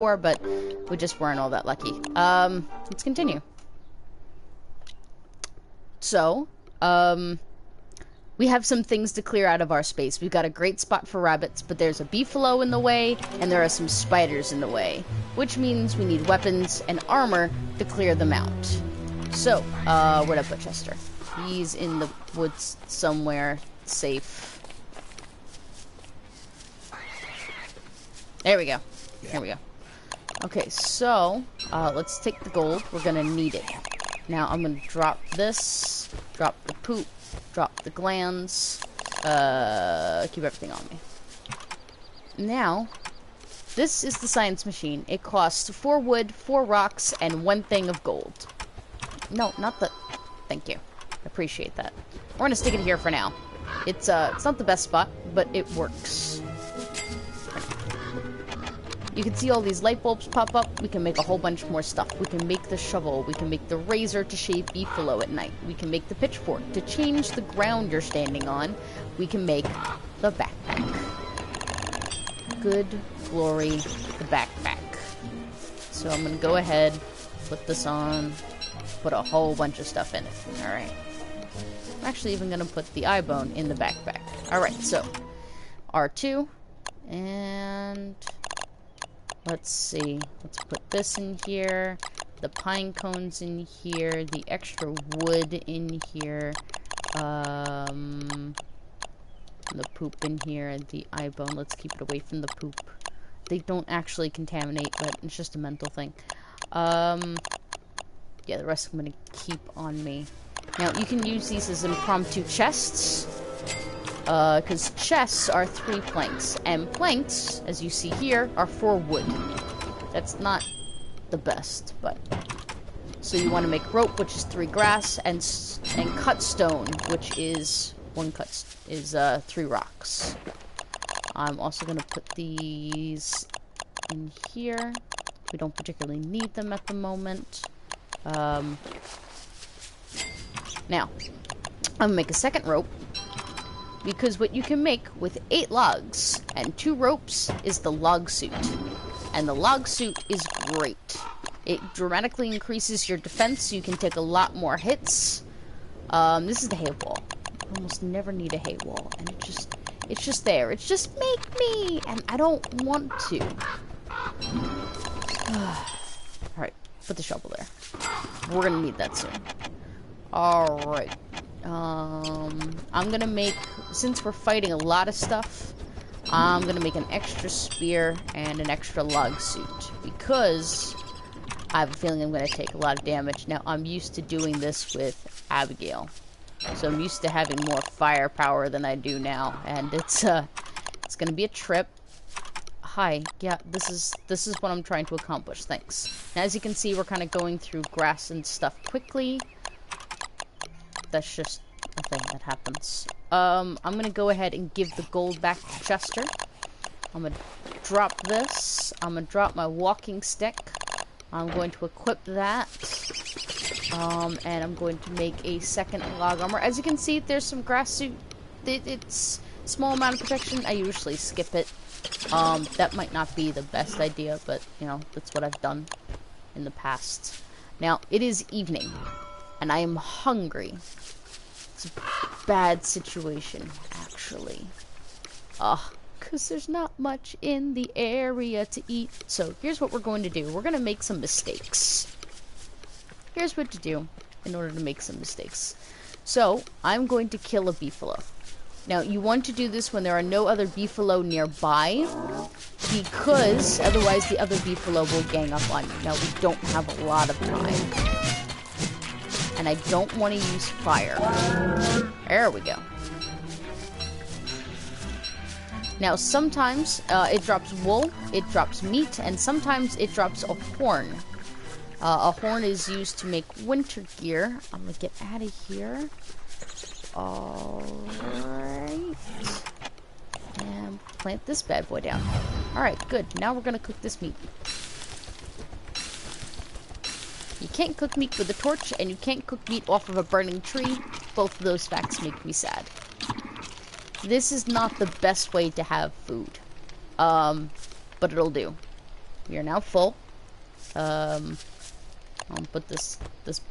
before, but we just weren't all that lucky. Let's continue. So, we have some things to clear out of our space. We've got a great spot for rabbits, but there's a beefalo in the way, and there are some spiders in the way, which means we need weapons and armor to clear them out. So, where'd I put Chester? He's in the woods somewhere, safe. There we go. Here we go. Okay, so, let's take the gold. We're gonna need it. Now, I'm gonna drop this, drop the poop, drop the glands, keep everything on me. Now, this is the science machine. It costs 4 wood, 4 rocks, and 1 thing of gold. No, not the... Thank you. I appreciate that. We're gonna stick it here for now. It's not the best spot, but it works. You can see all these light bulbs pop up. We can make a whole bunch more stuff. We can make the shovel. We can make the razor to shave beefalo at night. We can make the pitchfork to change the ground you're standing on. We can make the backpack. Good glory, the backpack. So I'm gonna go ahead, put this on, put a whole bunch of stuff in it. Alright. I'm actually even gonna put the eye bone in the backpack. Alright, so R2 and... let's see. Let's put this in here. The pine cones in here. The extra wood in here. The poop in here. The eye bone. Let's keep it away from the poop. They don't actually contaminate, but it's just a mental thing. Yeah, the rest I'm gonna keep on me. Now, you can use these as impromptu chests. Because chests are 3 planks, and planks, as you see here, are 4 wood. That's not the best, but... So you want to make rope, which is 3 grass, and cut stone, which is 3 rocks. I'm also going to put these in here. We don't particularly need them at the moment. Now, I'm going to make a second rope. Because what you can make with 8 logs and 2 ropes is the log suit. And the log suit is great. It dramatically increases your defense, so you can take a lot more hits. This is the hay wall. I almost never need a hay wall. And it's just there. It's just make me! And I don't want to. Alright, put the shovel there. We're gonna need that soon. Alright. I'm gonna make, since we're fighting a lot of stuff, I'm gonna make an extra spear and an extra log suit, because I have a feeling I'm gonna take a lot of damage. Now, I'm used to doing this with Abigail, so I'm used to having more firepower than I do now, and it's gonna be a trip. Hi, yeah, this is what I'm trying to accomplish, thanks. Now, as you can see, we're kind of going through grass and stuff quickly. That's just a thing that happens. I'm gonna go ahead and give the gold back to Chester. I'm gonna drop this. I'm gonna drop my walking stick. I'm going to equip that. And I'm going to make a second log armor. As you can see, there's some grass suit. It's a small amount of protection. I usually skip it. That might not be the best idea, but, you know, that's what I've done in the past. Now, it is evening. And I am hungry. It's a bad situation, actually. Because there's not much in the area to eat. So, here's what we're going to do. We're going to make some mistakes. Here's what to do in order to make some mistakes. So, I'm going to kill a beefalo. Now, you want to do this when there are no other beefalo nearby, because otherwise the other beefalo will gang up on you. Now, we don't have a lot of time. And I don't want to use fire. There we go. Now, sometimes it drops wool, it drops meat, and sometimes it drops a horn. A horn is used to make winter gear. I'm gonna get out of here. Alright. And plant this bad boy down. Alright, good. Now we're gonna cook this meat. You can't cook meat with a torch, and you can't cook meat off of a burning tree. Both of those facts make me sad. This is not the best way to have food. But it'll do. We are now full. I'll put this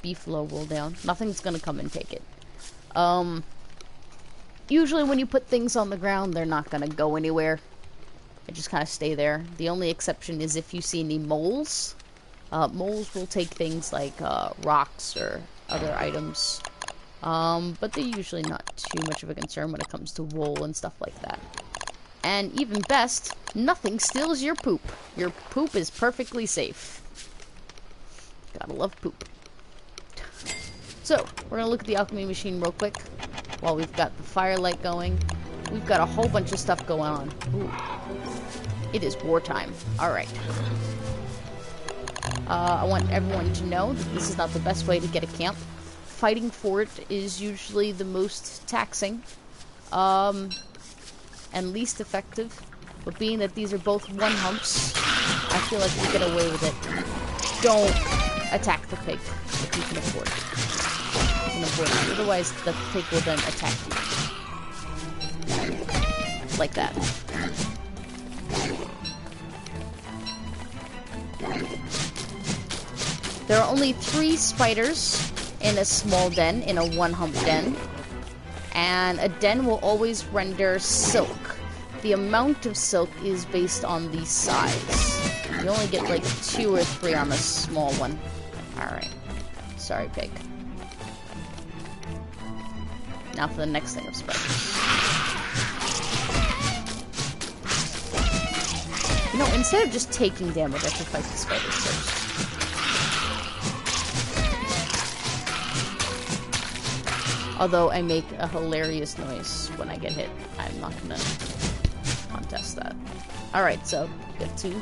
beefalo wool down. Nothing's gonna come and take it. Usually when you put things on the ground, they're not gonna go anywhere. They just kind of stay there. The only exception is if you see any moles. Moles will take things like rocks or other items. But they're usually not too much of a concern when it comes to wool and stuff like that. And even best, nothing steals your poop. Your poop is perfectly safe. Gotta love poop. So, we're gonna look at the alchemy machine real quick while we've got the firelight going. We've got a whole bunch of stuff going on. Ooh. It is wartime. Alright. I want everyone to know that this is not the best way to get a camp. Fighting for it is usually the most taxing. And least effective. But being that these are both one humps, I feel like we get away with it. Don't attack the pig if you can afford it. You can avoid it. Otherwise, the pig will then attack you. Like that. There are only 3 spiders in a small den, in a one-hump den. And a den will always render silk. The amount of silk is based on the size. You only get like 2 or 3 on the small one. Alright. Sorry, pig. Now for the next thing of spiders. You know, instead of just taking damage, I should fight the spiders first. Although I make a hilarious noise when I get hit. I'm not gonna contest that. Alright, so, get 2.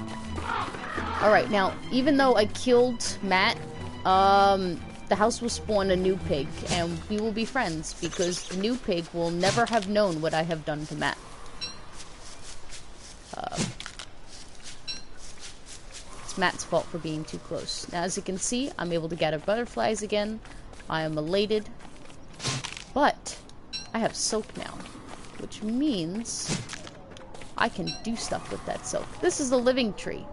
Alright, now, even though I killed Matt, the house will spawn a new pig, and we will be friends, because the new pig will never have known what I have done to Matt. It's Matt's fault for being too close. Now, as you can see, I'm able to gather butterflies again. I am elated. But I have silk now, which means I can do stuff with that silk. This is a living tree.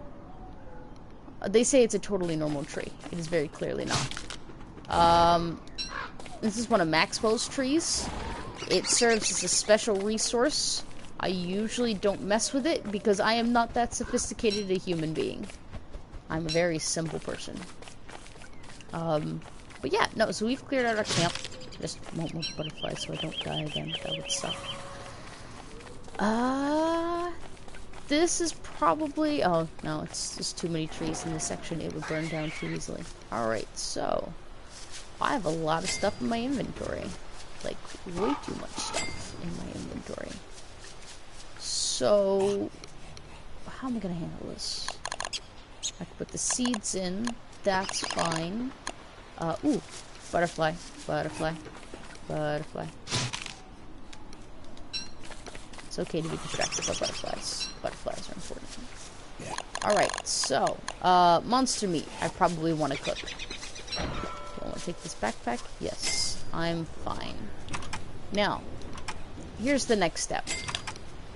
They say it's a totally normal tree. It is very clearly not. This is one of Maxwell's trees. It serves as a special resource. I usually don't mess with it because I am not that sophisticated a human being. I'm a very simple person. But yeah, no, so we've cleared out our camp. Just won't move butterflies so I don't die again. That would suck. This is probably... Oh, no, it's just too many trees in this section. It would burn down too easily. Alright, so... I have a lot of stuff in my inventory. Like, way too much stuff in my inventory. So... How am I gonna handle this? I can put the seeds in. That's fine. Ooh. Butterfly. Butterfly. Butterfly. It's okay to be distracted by butterflies. Butterflies are important. Yeah. Alright, so, monster meat. I probably want to cook. Do I want to take this backpack? Yes. I'm fine. Now, here's the next step.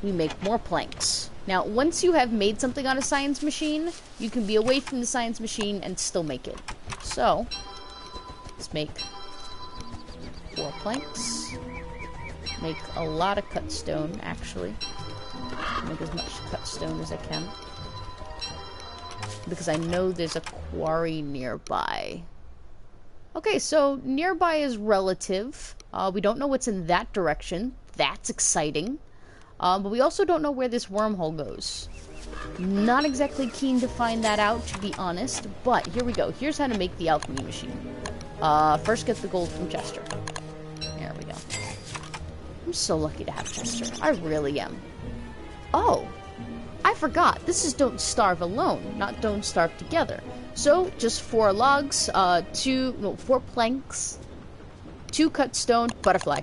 We make more planks. Now, once you have made something on a science machine, you can be away from the science machine and still make it. So, let's make 4 planks. Make a lot of cut stone, actually. Make as much cut stone as I can. Because I know there's a quarry nearby. Okay, so nearby is relative. We don't know what's in that direction. That's exciting. But we also don't know where this wormhole goes. Not exactly keen to find that out, to be honest. But here we go. Here's how to make the alchemy machine. First get the gold from Chester. There we go. I'm so lucky to have Chester. I really am. Oh, I forgot. This is Don't Starve Alone, not Don't Starve Together. So, just 4 logs, 4 planks, 2 cut stone, butterfly,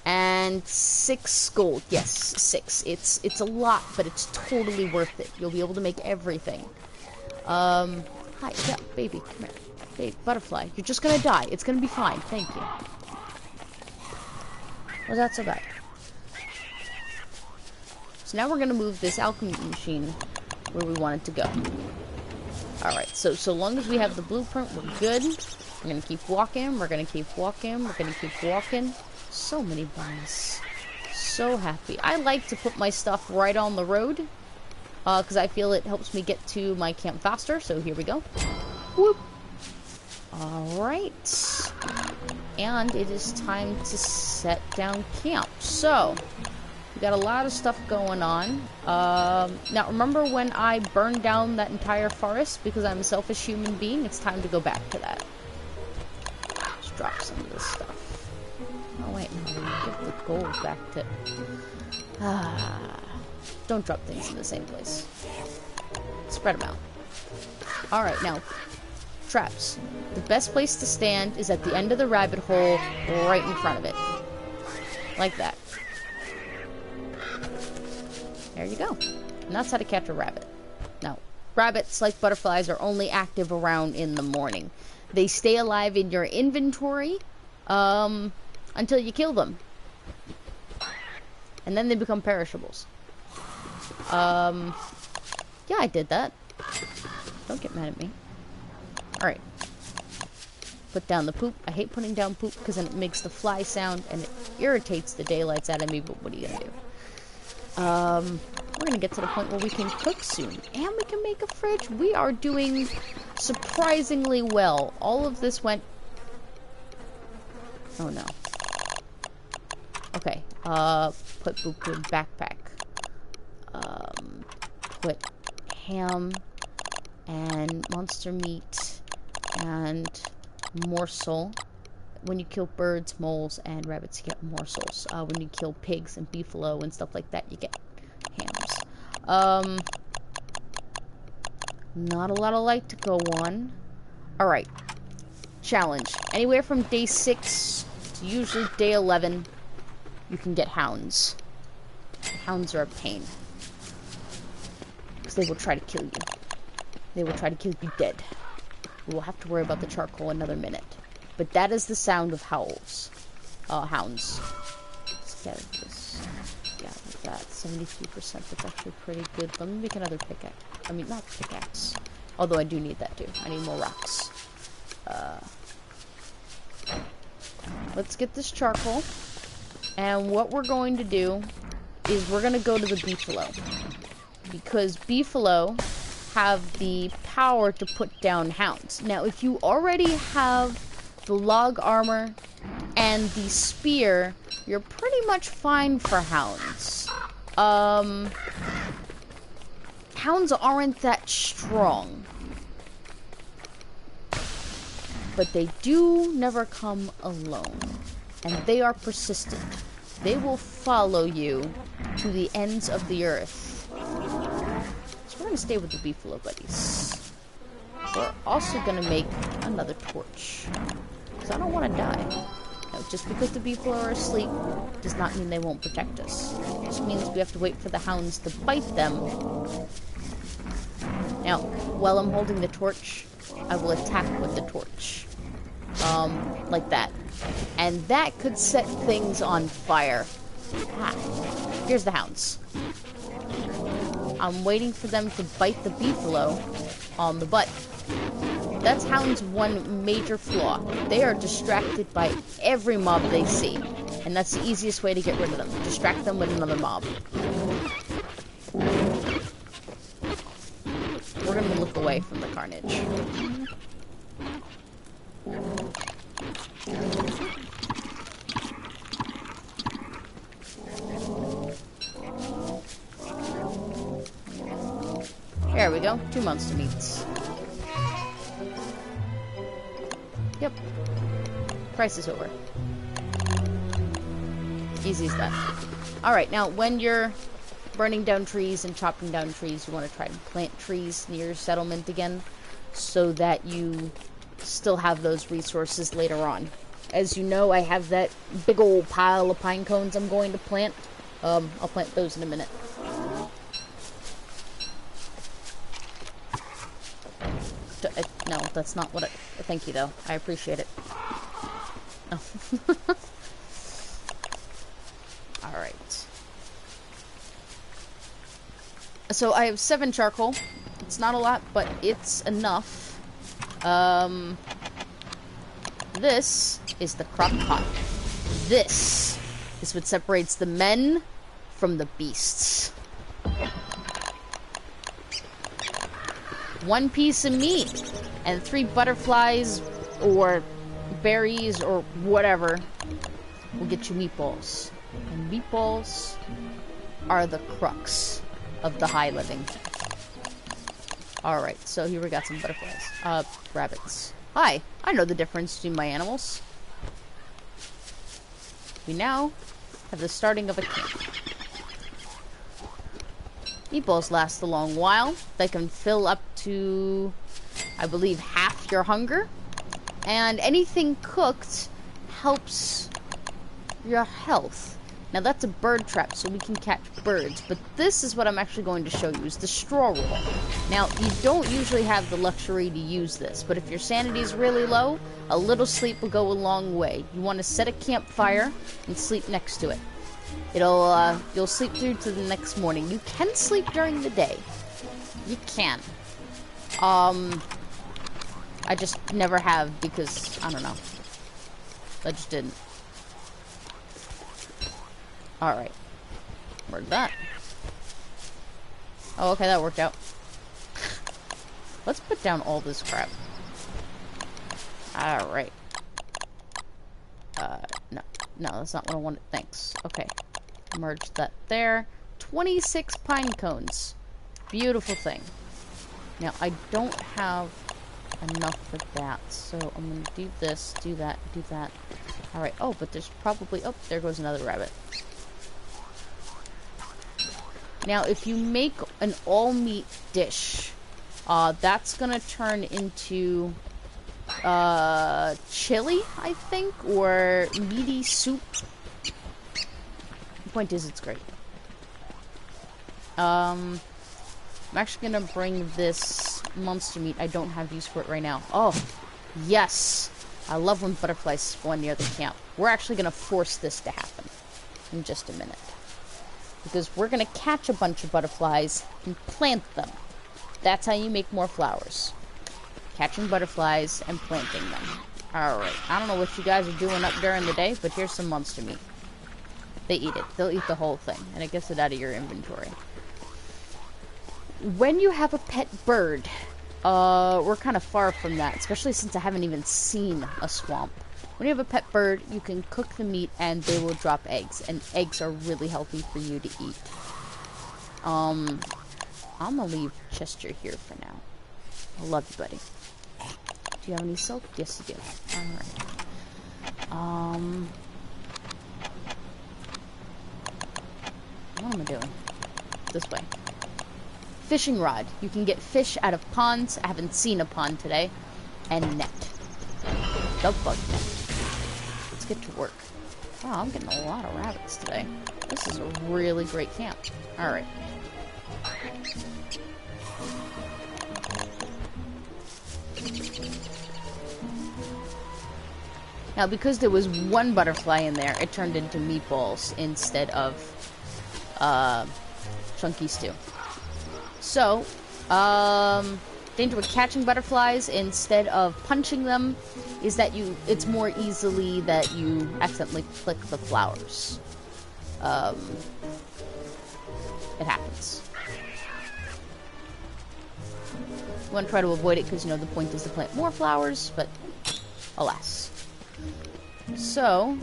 and 6 gold. Yes, 6. It's a lot, but it's totally worth it. You'll be able to make everything. Hi, yeah, baby, come here. Hey, butterfly, you're just gonna die. It's gonna be fine. Thank you. Was that so bad? So now we're gonna move this alchemy machine where we want it to go. Alright, so long as we have the blueprint, we're good. We're gonna keep walking, we're gonna keep walking, we're gonna keep walking. So many bunnies. So happy. I like to put my stuff right on the road, because I feel it helps me get to my camp faster, so here we go. Whoop. Alright. And it is time to set down camp. So, we got a lot of stuff going on. Now, remember when I burned down that entire forest because I'm a selfish human being? It's time to go back to that. Let's drop some of this stuff. Oh, wait, no, give the gold back to... Don't drop things in the same place. Spread them out. Alright, now, traps. The best place to stand is at the end of the rabbit hole, right in front of it. Like that. There you go. And that's how to catch a rabbit. Now, rabbits, like butterflies, are only active around in the morning. They stay alive in your inventory until you kill them. And then they become perishables. Yeah, I did that. Don't get mad at me. Alright. Put down the poop. I hate putting down poop because then it makes the fly sound and it irritates the daylights out of me, but what are you gonna do? We're gonna get to the point where we can cook soon. And we can make a fridge. We are doing surprisingly well. All of this went... Oh no. Okay. Put Buku in backpack. Put ham and monster meat and morsel. When you kill birds, moles, and rabbits, you get morsels. When you kill pigs and beefalo and stuff like that, you get hams. Not a lot of light to go on. Alright. Challenge. Anywhere from day 6 to usually day 11, you can get hounds. Hounds are a pain. Because they will try to kill you. They will try to kill you dead. We will have to worry about the charcoal another minute. But that is the sound of howls. Hounds. Let's get this. Yeah, like that. 73%. That's actually pretty good. Let me make another pickaxe. I mean, not pickaxe. Although I do need that too. I need more rocks. Let's get this charcoal. And what we're going to do is we're going to go to the beefalo. Because beefalo have the power to put down hounds. Now, if you already have the log armor and the spear, you're pretty much fine for hounds. Hounds aren't that strong. But they do never come alone. And they are persistent. They will follow you to the ends of the earth. So we're going to stay with the beefalo buddies. We're also going to make another torch. Because I don't want to die. Now, just because the beefalo are asleep does not mean they won't protect us. It just means we have to wait for the hounds to bite them. Now, while I'm holding the torch, I will attack with the torch. Like that. And that could set things on fire. Here's the hounds. I'm waiting for them to bite the beefalo on the butt. That's hounds' one major flaw. They are distracted by every mob they see. And that's the easiest way to get rid of them. Distract them with another mob. We're gonna look away from the carnage. There we go. 2 monster meats. Yep. Price is over. Easy as that. Alright, now when you're burning down trees and chopping down trees, you want to try to plant trees near your settlement again so that you still have those resources later on. As you know, I have that big old pile of pine cones I'm going to plant. I'll plant those in a minute. No, that's not what I... Thank you, though. I appreciate it. Oh. Alright. So, I have 7 charcoal. It's not a lot, but it's enough. This is the crock pot. This is what separates the men from the beasts. One piece of meat and 3 butterflies or berries or whatever will get you meatballs. And meatballs are the crux of the high living. Alright, so here we got some butterflies. Rabbits. Hi, I know the difference between my animals. We now have the starting of a camp. Meatballs last a long while. They can fill up to, I believe, half your hunger. And anything cooked helps your health. Now that's a bird trap, so we can catch birds. But this is what I'm actually going to show you, is the straw roll. Now, you don't usually have the luxury to use this, but if your sanity is really low, a little sleep will go a long way. You want to set a campfire and sleep next to it. You'll sleep through to the next morning. You can sleep during the day. You can. I just never have because, I don't know. I just didn't. Alright. Where's that? Oh, okay, that worked out. Let's put down all this crap. Alright. No. No, that's not what I wanted. Thanks. Okay. Merge that there. 26 pine cones. Beautiful thing. Now, I don't have enough for that, so I'm gonna do this, do that, do that. Alright. Oh, but there's probably... Oh, there goes another rabbit. Now, if you make an all-meat dish, that's gonna turn into chili, I think, or meaty soup. The point is, it's great. I'm actually gonna bring this monster meat. I don't have use for it right now. Oh, yes! I love when butterflies spawn near the camp. We're actually gonna force this to happen in just a minute. Because we're going to catch a bunch of butterflies and plant them. That's how you make more flowers. Catching butterflies and planting them. Alright, I don't know what you guys are doing up during the day, but here's some monster meat. They eat it. They'll eat the whole thing, and it gets it out of your inventory. When you have a pet bird, we're kind of far from that, especially since I haven't even seen a swamp. When you have a pet bird, you can cook the meat and they will drop eggs. And eggs are really healthy for you to eat. I'm gonna leave Chester here for now. I love you, buddy. Do you have any silk? Yes, you do. Alright. What am I doing? This way. Fishing rod. You can get fish out of ponds. I haven't seen a pond today. And net. The bug net. Let's get to work. Wow, I'm getting a lot of rabbits today. This is a really great camp. Alright. Now, because there was one butterfly in there, it turned into meatballs instead of chunky stew. So, danger with catching butterflies instead of punching them is that it's more easily that you accidentally click the flowers. It happens. You want to try to avoid it because, you know, the point is to plant more flowers, but alas. So,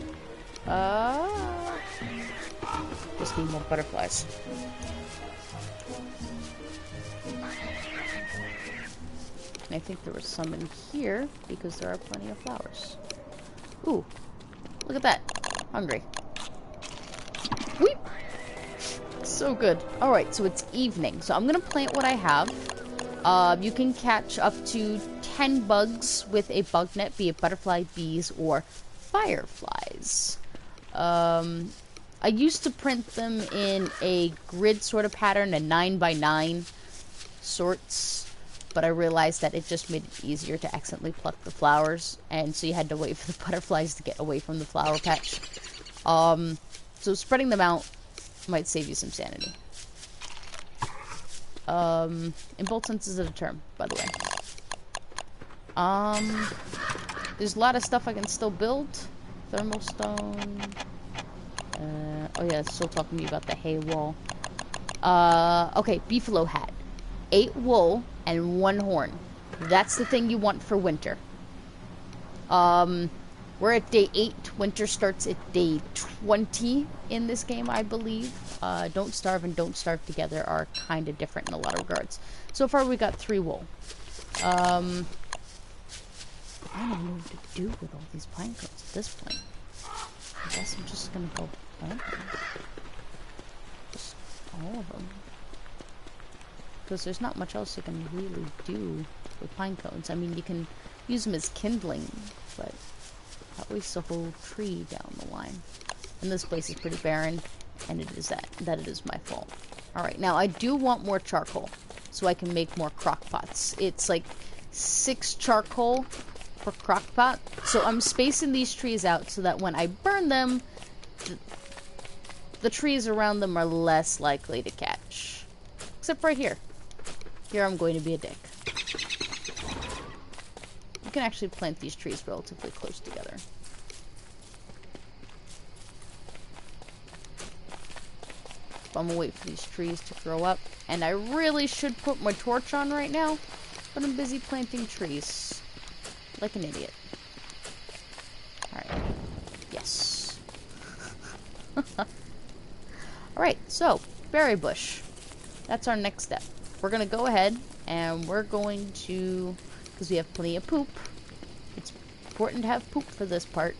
just need more butterflies. And I think there was some in here because there are plenty of flowers. Ooh, look at that. Hungry. Weep. So good. Alright, so it's evening. So I'm going to plant what I have. You can catch up to 10 bugs with a bug net, be it butterfly, bees, or fireflies. I used to print them in a grid sort of pattern, a 9x9 sorts. But I realized that it just made it easier to accidentally pluck the flowers, and so you had to wait for the butterflies to get away from the flower patch. So spreading them out might save you some sanity. in both senses of the term, by the way. There's a lot of stuff I can still build. Thermal stone. Oh yeah, it's still talking to me about the hay wall. Okay, beefalo hat. 8 wool and 1 horn. That's the thing you want for winter. We're at day 8. Winter starts at day 20 in this game, I believe. Don't Starve and Don't Starve Together are kind of different in a lot of regards. So far, we got 3 wool. I don't know what to do with all these pine cones at this point. I guess I'm just gonna go plant them. Just all of them. Because there's not much else you can really do with pine cones. I mean, you can use them as kindling, but that wastes a whole tree down the line. And this place is pretty barren, and it is that it is my fault. Alright, now I do want more charcoal, so I can make more crock pots. It's like 6 charcoal per crock pot. So I'm spacing these trees out so that when I burn them, the trees around them are less likely to catch. Except right here. Here I'm going to be a dick. You can actually plant these trees relatively close together. I'm gonna wait for these trees to grow up. And I really should put my torch on right now, but I'm busy planting trees. Like an idiot. Alright. Yes. Alright, so, berry bush. That's our next step. We're gonna go ahead and we're going to, because we have plenty of poop. It's important to have poop for this part.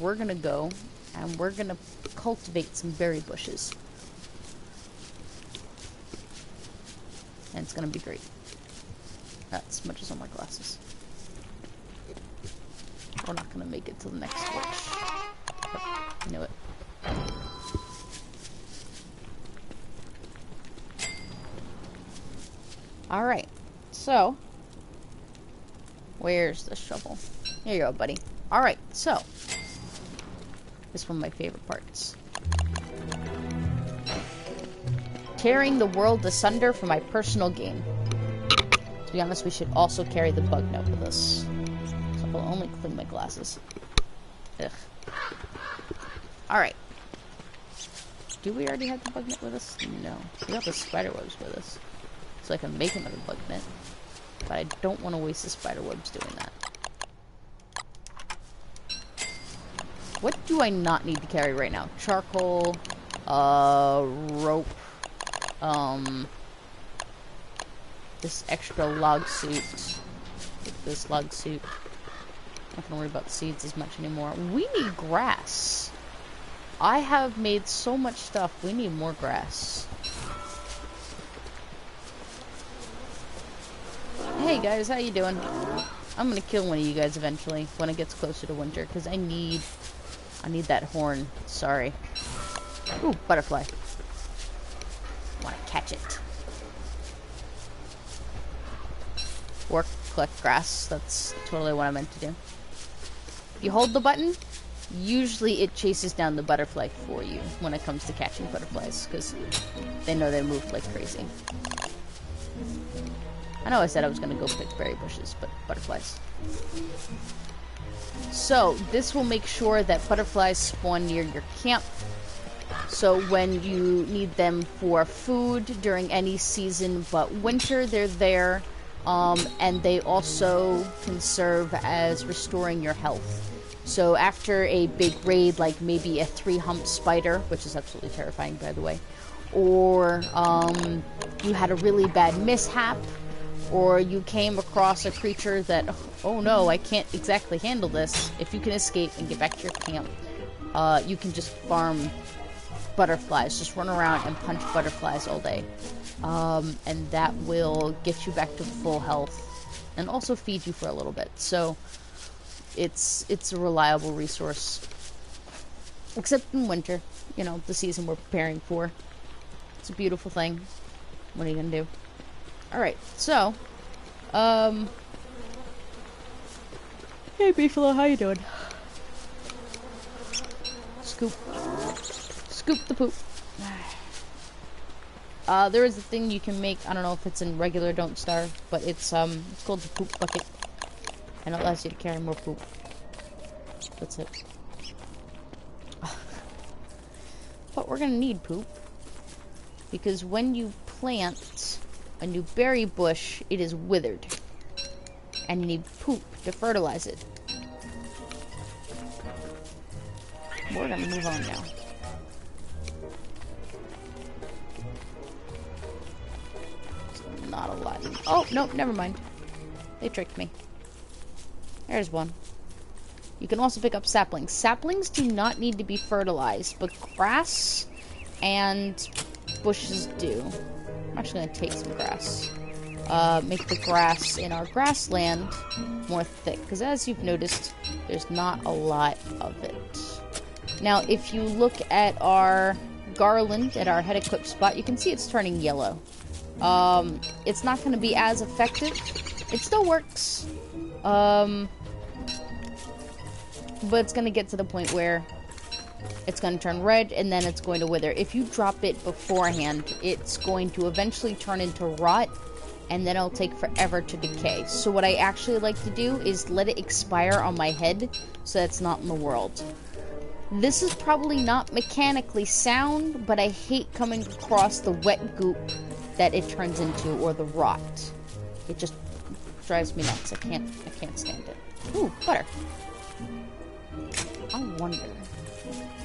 We're gonna go and we're gonna cultivate some berry bushes. And it's gonna be great. That smudges on my glasses. We're not gonna make it to the next switch. Oh, I knew it. Alright, so where's the shovel? Here you go, buddy. Alright, so this is one of my favorite parts. Tearing the world asunder for my personal gain. To be honest, we should also carry the bug net with us. So I'll only clean my glasses. Ugh. Alright. Do we already have the bug net with us? No. We got the spider webs with us. So I can make another bug net. But I don't want to waste the spider webs doing that. What do I not need to carry right now? Charcoal, rope, this extra log suit. Take this log suit. Not gonna worry about seeds as much anymore. We need grass. I have made so much stuff. We need more grass. Hey guys, how you doing? I'm gonna kill one of you guys eventually when it gets closer to winter because I need that horn. Sorry. Ooh, butterfly. Wanna catch it. Or collect grass. That's totally what I meant to do. If you hold the button, usually it chases down the butterfly for you when it comes to catching butterflies because they know they move like crazy. I know I said I was going to go pick berry bushes, but butterflies. So, this will make sure that butterflies spawn near your camp. So, when you need them for food during any season but winter, they're there. And they also can serve as restoring your health. So, after a big raid, like maybe a 3-hump spider, which is absolutely terrifying, by the way, or you had a really bad mishap, or you came across a creature that, oh no, I can't exactly handle this. If you can escape and get back to your camp, you can just farm butterflies. Just run around and punch butterflies all day. And that will get you back to full health and also feed you for a little bit. So it's a reliable resource. Except in winter, you know, the season we're preparing for. It's a beautiful thing. What are you gonna do? Alright, so, hey Beefalo, how you doing? Scoop. Scoop the poop. There is a thing you can make. I don't know if it's in regular Don't Starve, but it's called the poop bucket, and it allows you to carry more poop. That's it. But we're gonna need poop, because when you plant a new berry bush, it is withered, and you need poop to fertilize it. We're gonna move on now. It's not a lot. Oh, nope, never mind. They tricked me. There's one. You can also pick up saplings. Saplings do not need to be fertilized, but grass and bushes do. I'm actually going to take some grass. Make the grass in our grassland more thick, because as you've noticed, there's not a lot of it. Now, if you look at our garland at our head equip spot, you can see it's turning yellow. It's not going to be as effective. It still works. But it's going to get to the point where it's going to turn red, and then it's going to wither. If you drop it beforehand, it's going to eventually turn into rot, and then it'll take forever to decay. So what I actually like to do is let it expire on my head, so that's not in the world. This is probably not mechanically sound, but I hate coming across the wet goop that it turns into, or the rot. It just drives me nuts. I can't stand it. Ooh, butter. I wonder.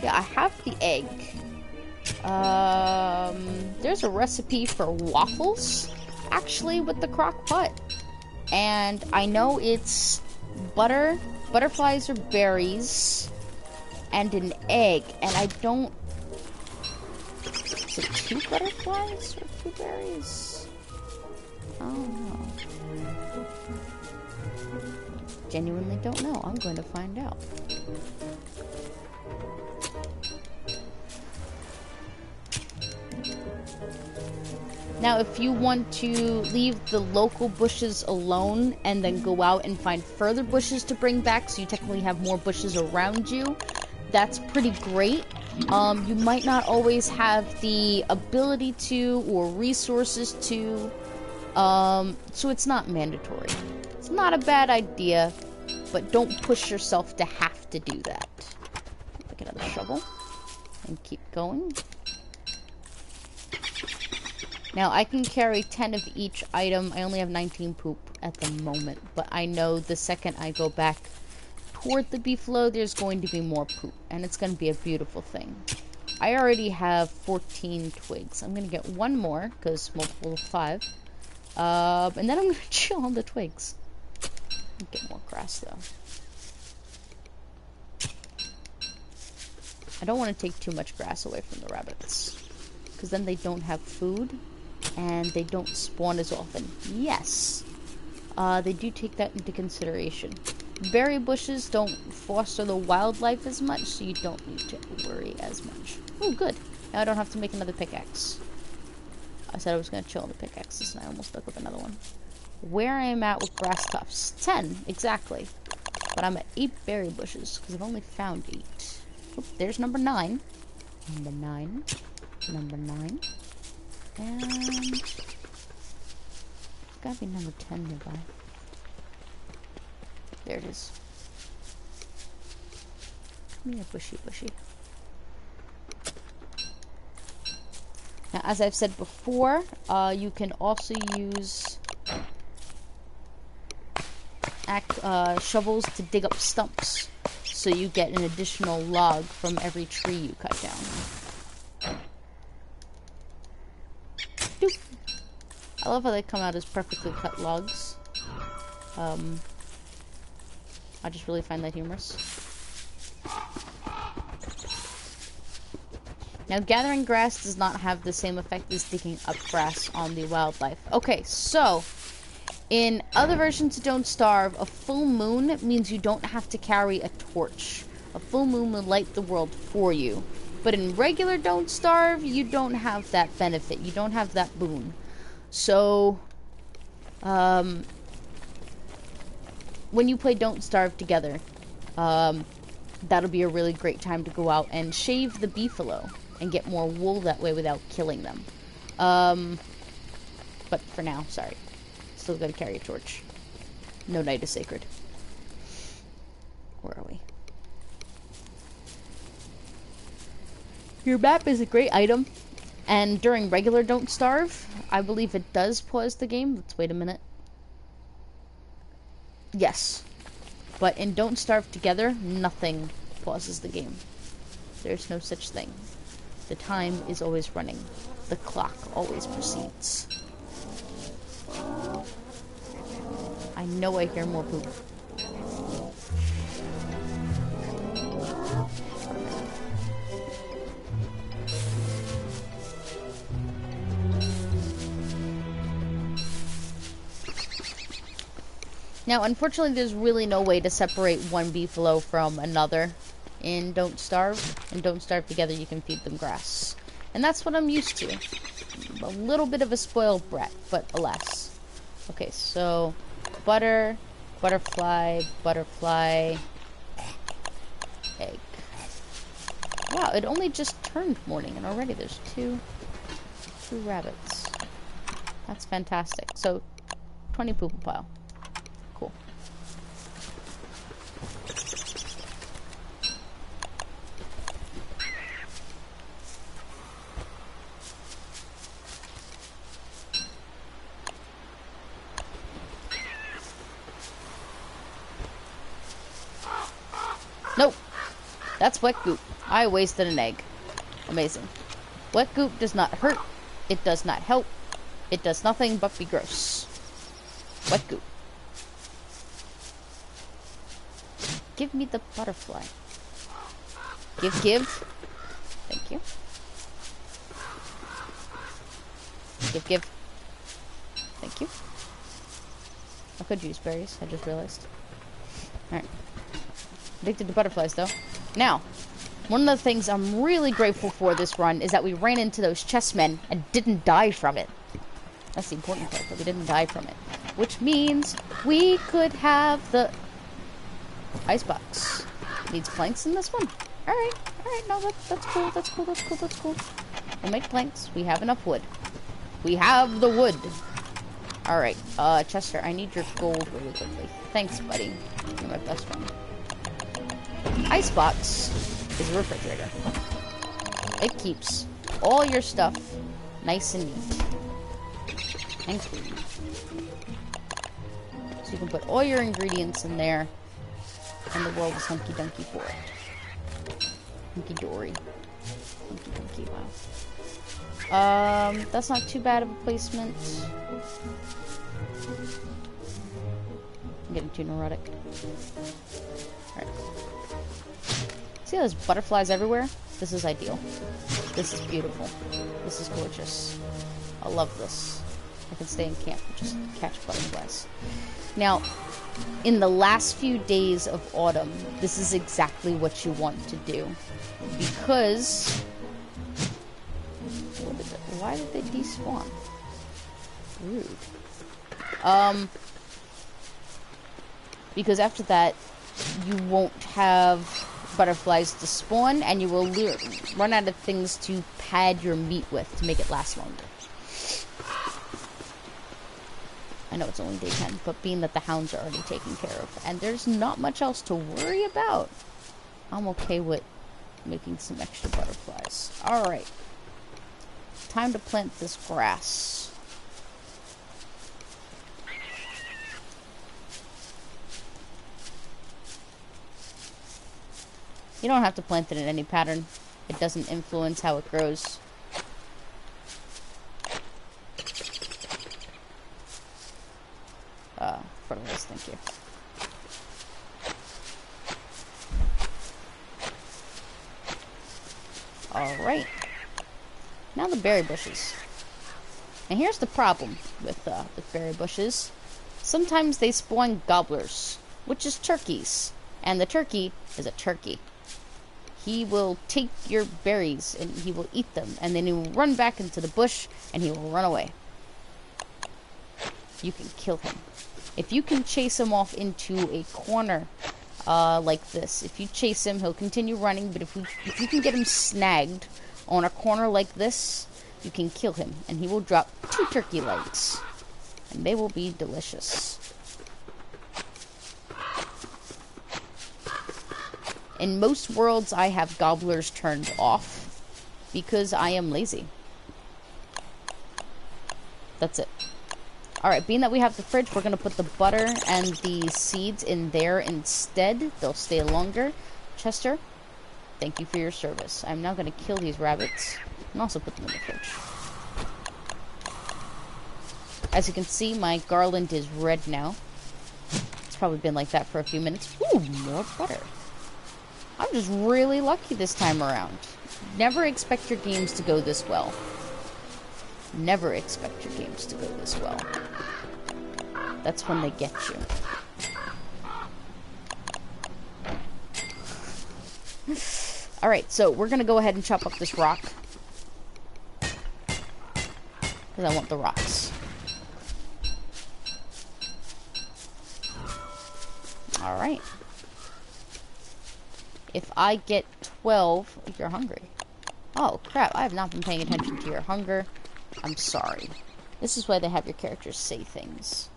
Yeah, I have the egg. There's a recipe for waffles, actually, with the crock pot. And I know it's butter, butterflies or berries, and an egg. And I don't... Is it 2 butterflies or 2 berries? I don't know. Genuinely don't know. I'm going to find out. Now, if you want to leave the local bushes alone and then go out and find further bushes to bring back, so you technically have more bushes around you, that's pretty great. You might not always have the ability to or resources to, so it's not mandatory. It's not a bad idea, but don't push yourself to have to do that. Pick another shovel and keep going. Now, I can carry 10 of each item. I only have 19 poop at the moment, but I know the second I go back toward the beefalo, there's going to be more poop, and it's going to be a beautiful thing. I already have 14 twigs. I'm going to get one more, because multiple of 5. And then I'm going to chill on the twigs. Get more grass, though. I don't want to take too much grass away from the rabbits, because then they don't have food, and they don't spawn as often. Yes, they do take that into consideration. Berry bushes don't foster the wildlife as much, so you don't need to worry as much. Oh, good. Now I don't have to make another pickaxe. I said I was going to chill on the pickaxes, and I almost stuck with another one. Where I am at with grass tufts. 10, exactly. But I'm at 8 berry bushes, because I've only found 8. Oop, there's number 9. Number 9. Number 9. And... gotta be number 10 nearby. There it is. Come here, bushy, bushy. Now, as I've said before, you can also use shovels to dig up stumps, so you get an additional log from every tree you cut down. Doop. I love how they come out as perfectly cut logs. I just really find that humorous. Now, gathering grass does not have the same effect as digging up grass on the wildlife. Okay, so in other versions of Don't Starve, a full moon means you don't have to carry a torch. A full moon will light the world for you. But in regular Don't Starve, you don't have that benefit. You don't have that boon. So, when you play Don't Starve together, that'll be a really great time to go out and shave the beefalo and get more wool that way without killing them. But for now, sorry. Still gotta carry a torch. No night is sacred. Where are we? Your map is a great item. And during regular Don't Starve, I believe it does pause the game. Let's wait a minute. Yes. But in Don't Starve Together, nothing pauses the game. There's no such thing. The time is always running. The clock always proceeds. I know I hear more poop. Now, unfortunately, there's really no way to separate one beefalo from another in Don't Starve. In Don't Starve Together, you can feed them grass. And that's what I'm used to. A little bit of a spoiled brat, but alas. Okay, so butter, butterfly, butterfly, egg. Wow, it only just turned morning, and already there's two rabbits. That's fantastic. So, 20 poop pile. Cool. Nope. That's wet goop. I wasted an egg. Amazing. Wet goop does not hurt. It does not help. It does nothing but be gross. Wet goop. Give me the butterfly. Give. Thank you. Give. Thank you. I could use berries, I just realized. Alright. Addicted to butterflies, though. Now, one of the things I'm really grateful for this run is that we ran into those chessmen and didn't die from it. That's the important part, but we didn't die from it. Which means we could have the icebox. Needs planks in this one. Alright, no, that's cool. We'll make planks. We have enough wood. We have the wood. Alright, Chester, I need your gold really quickly. Thanks, buddy. You're my best friend. Icebox is a refrigerator. It keeps all your stuff nice and neat. And clean. So you can put all your ingredients in there, and the world is hunky-dunky for it. Hunky-dory. Hunky-dunky, wow. That's not too bad of a placement. I'm getting too neurotic. Alright. See those butterflies everywhere? This is ideal. This is beautiful. This is gorgeous. I love this. I can stay in camp and just catch butterflies. Now, in the last few days of autumn, this is exactly what you want to do. Because... why did they despawn? Rude. Because after that, you won't have butterflies to spawn, and you will run out of things to pad your meat with to make it last longer. I know it's only day 10, but being that the hounds are already taken care of, and there's not much else to worry about, I'm okay with making some extra butterflies. Alright. Time to plant this grass. You don't have to plant it in any pattern. It doesn't influence how it grows. Fertilize, thank you. Alright. Now the berry bushes. And here's the problem with berry bushes. Sometimes they spawn gobblers, which is turkeys. And the turkey is a turkey. He will take your berries and he will eat them. And then he will run back into the bush and he will run away. You can kill him. If you can chase him off into a corner like this, if you chase him, he'll continue running. But if you can get him snagged on a corner like this, you can kill him, and he will drop 2 turkey legs. And they will be delicious. In most worlds, I have gobblers turned off because I am lazy. That's it. Alright, being that we have the fridge, we're going to put the butter and the seeds in there instead. They'll stay longer. Chester, thank you for your service. I'm now going to kill these rabbits and also put them in the fridge. As you can see, my garland is red now. It's probably been like that for a few minutes. Ooh, more butter. I'm just really lucky this time around. Never expect your games to go this well. Never expect your games to go this well. That's when they get you. Alright, so we're gonna go ahead and chop up this rock. Because I want the rocks. Alright. If I get 12... You're hungry. Oh, crap. I have not been paying attention to your hunger. I'm sorry. This is why they have your characters say things.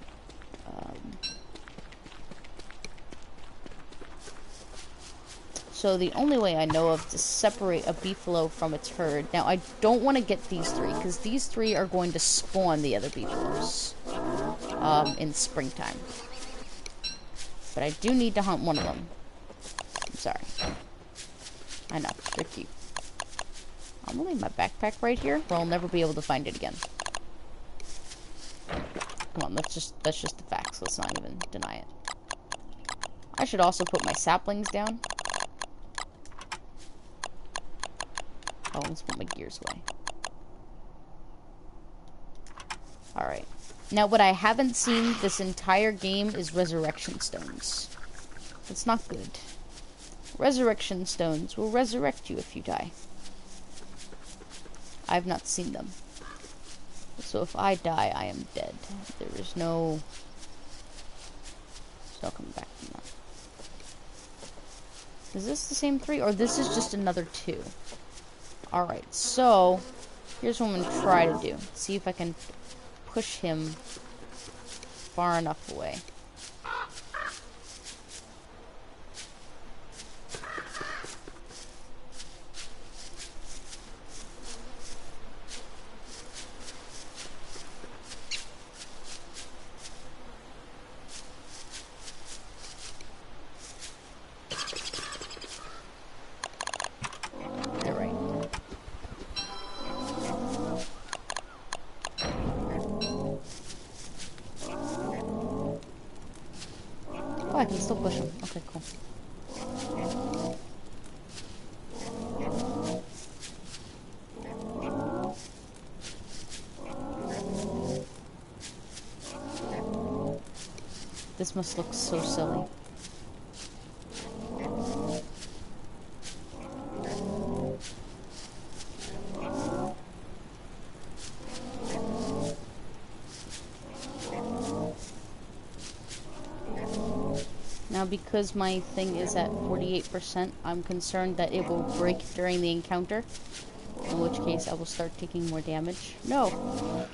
So the only way I know of to separate a beefalo from its herd... Now, I don't want to get these 3, because these 3 are going to spawn the other beefalos in springtime. But I do need to hunt one of them. I'm sorry. I know, they're cute. I'm gonna leave my backpack right here, where I'll never be able to find it again. Come on, that's just the facts. Let's not even deny it. I should also put my saplings down. Oh, let's put my gears away. Alright. Now, what I haven't seen this entire game is resurrection stones. That's not good. Resurrection stones will resurrect you if you die. I've not seen them. So if I die, I am dead. There is no... So I'll come back from that. Is this the same 3? Or this is just another 2? Alright, so... Here's what I'm going to try to do. See if I can push him far enough away. Oh, I can still push him. Okay, cool. This must look so silly. Now, because my thing is at 48%, I'm concerned that it will break during the encounter. In which case, I will start taking more damage. No!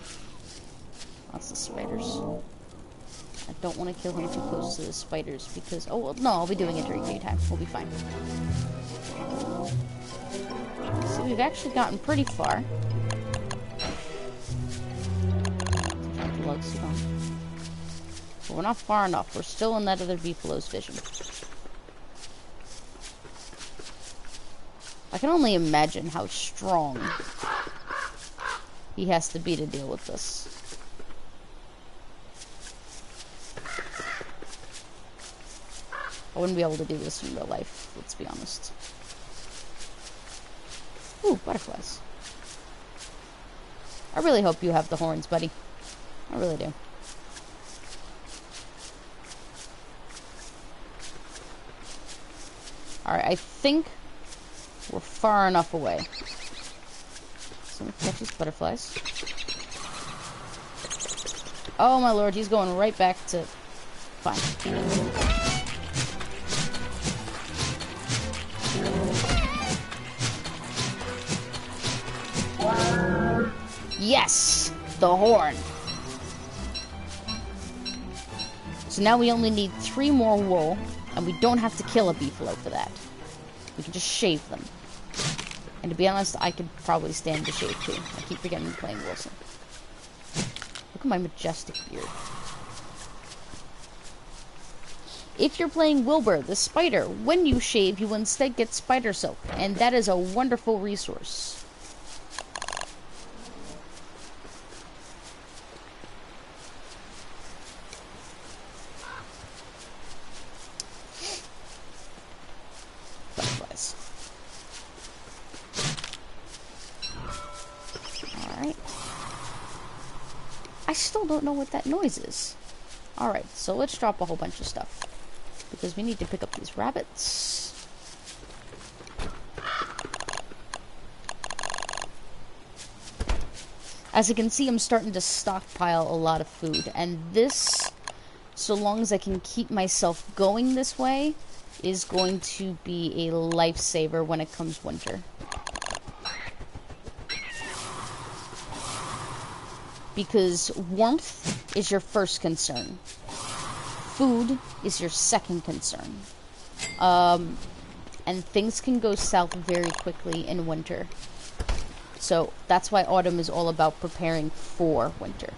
That's the spiders. I don't want to kill him too close to the spiders because... Oh, well, no, I'll be doing it during daytime. We'll be fine. So we've actually gotten pretty far. But we're not far enough. We're still in that other beefalo's vision. I can only imagine how strong he has to be to deal with this. I wouldn't be able to do this in real life, let's be honest. Ooh, butterflies. I really hope you have the horns, buddy. I really do. Alright, I think we're far enough away. So I'm gonna catch these butterflies. Oh my lord, he's going right back to... Fine. Yes! The horn. So now we only need 3 more wool, and we don't have to kill a beefalo for that. We can just shave them. And to be honest, I could probably stand to shave too. I keep forgetting I'm playing Wilson. Look at my majestic beard. If you're playing Wilbur, the spider, when you shave, you instead get spider silk, and that is a wonderful resource. Butterflies. Alright. I still don't know what that noise is. Alright, so let's drop a whole bunch of stuff. Because we need to pick up these rabbits. As you can see, I'm starting to stockpile a lot of food. And this, so long as I can keep myself going this way, is going to be a lifesaver when it comes winter. Because warmth is your first concern. Food is your second concern. And things can go south very quickly in winter. So that's why autumn is all about preparing for winter.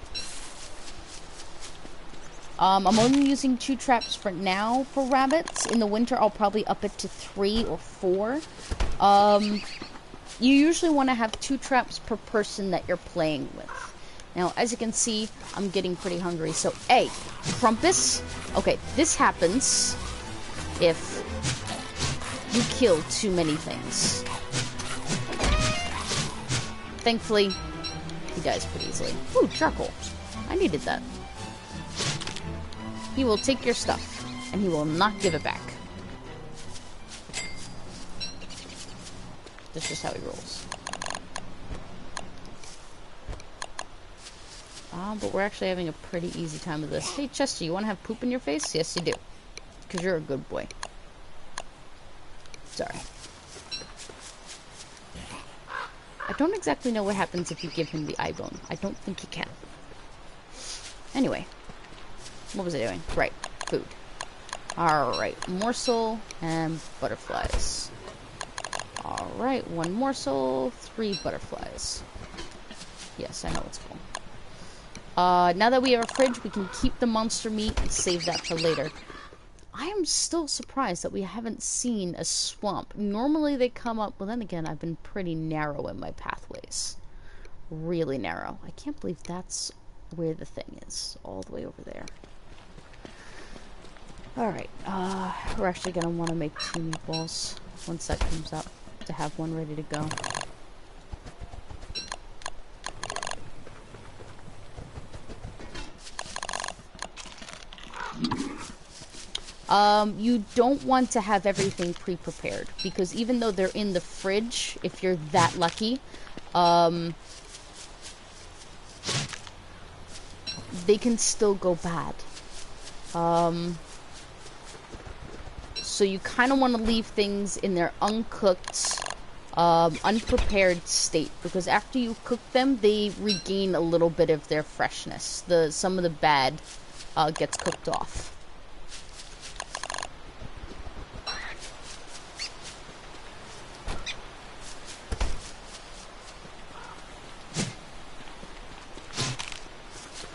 I'm only using 2 traps for now for rabbits. In the winter, I'll probably up it to 3 or 4. You usually want to have 2 traps per person that you're playing with. Now, as you can see, I'm getting pretty hungry. So, A, Krampus. Okay, this happens if you kill too many things. Thankfully, he dies pretty easily. Ooh, charcoal. I needed that. He will take your stuff, and he will not give it back. That's just how he rolls. But we're actually having a pretty easy time with this. Hey, Chester, you want to have poop in your face? Yes, you do. Because you're a good boy. Sorry. I don't exactly know what happens if you give him the eye bone. I don't think you can. Anyway. What was I doing? Right. Food. Alright. Morsel and butterflies. Alright. 1 morsel, 3 butterflies. Yes, I know it's cool. Now that we have a fridge, we can keep the monster meat and save that for later. I am still surprised that we haven't seen a swamp. Normally they come up, well then again, I've been pretty narrow in my pathways. Really narrow. I can't believe that's where the thing is. All the way over there. Alright, we're actually gonna want to make 2 meatballs once that comes up, to have one ready to go. You don't want to have everything pre-prepared, because even though they're in the fridge, if you're that lucky, they can still go bad. So you kind of want to leave things in their uncooked, unprepared state, because after you cook them, they regain a little bit of their freshness. Some of the bad gets cooked off.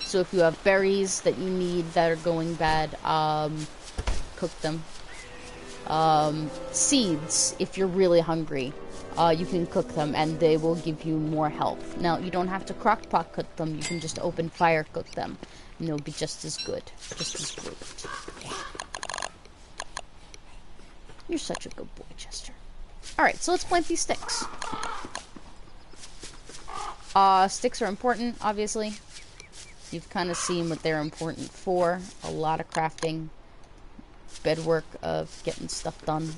So if you have berries that you need that are going bad, cook them. Seeds, if you're really hungry, you can cook them and they will give you more health. Now, you don't have to crock pot cook them, you can just open fire cook them, and they'll be just as good. Just as good. Yeah. You're such a good boy, Chester. Alright, so let's plant these sticks. Sticks are important, obviously. You've kind of seen what they're important for. A lot of crafting. Bedwork of getting stuff done.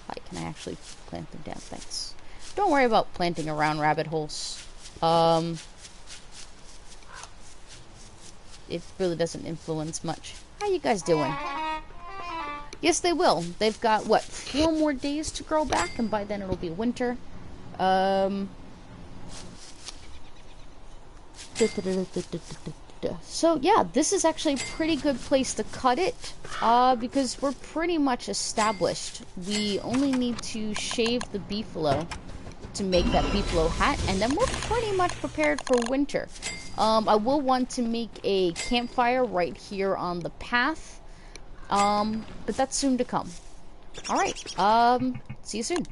Hi, can I actually plant them down? Thanks. Don't worry about planting around rabbit holes. It really doesn't influence much. How you guys doing? Yes, they will. They've got, what, 4 more days to grow back, and by then it'll be winter. So yeah, this is actually a pretty good place to cut it, because we're pretty much established. We only need to shave the beefalo to make that beefalo hat, and then we're pretty much prepared for winter. I will want to make a campfire right here on the path, but that's soon to come. Alright, see you soon.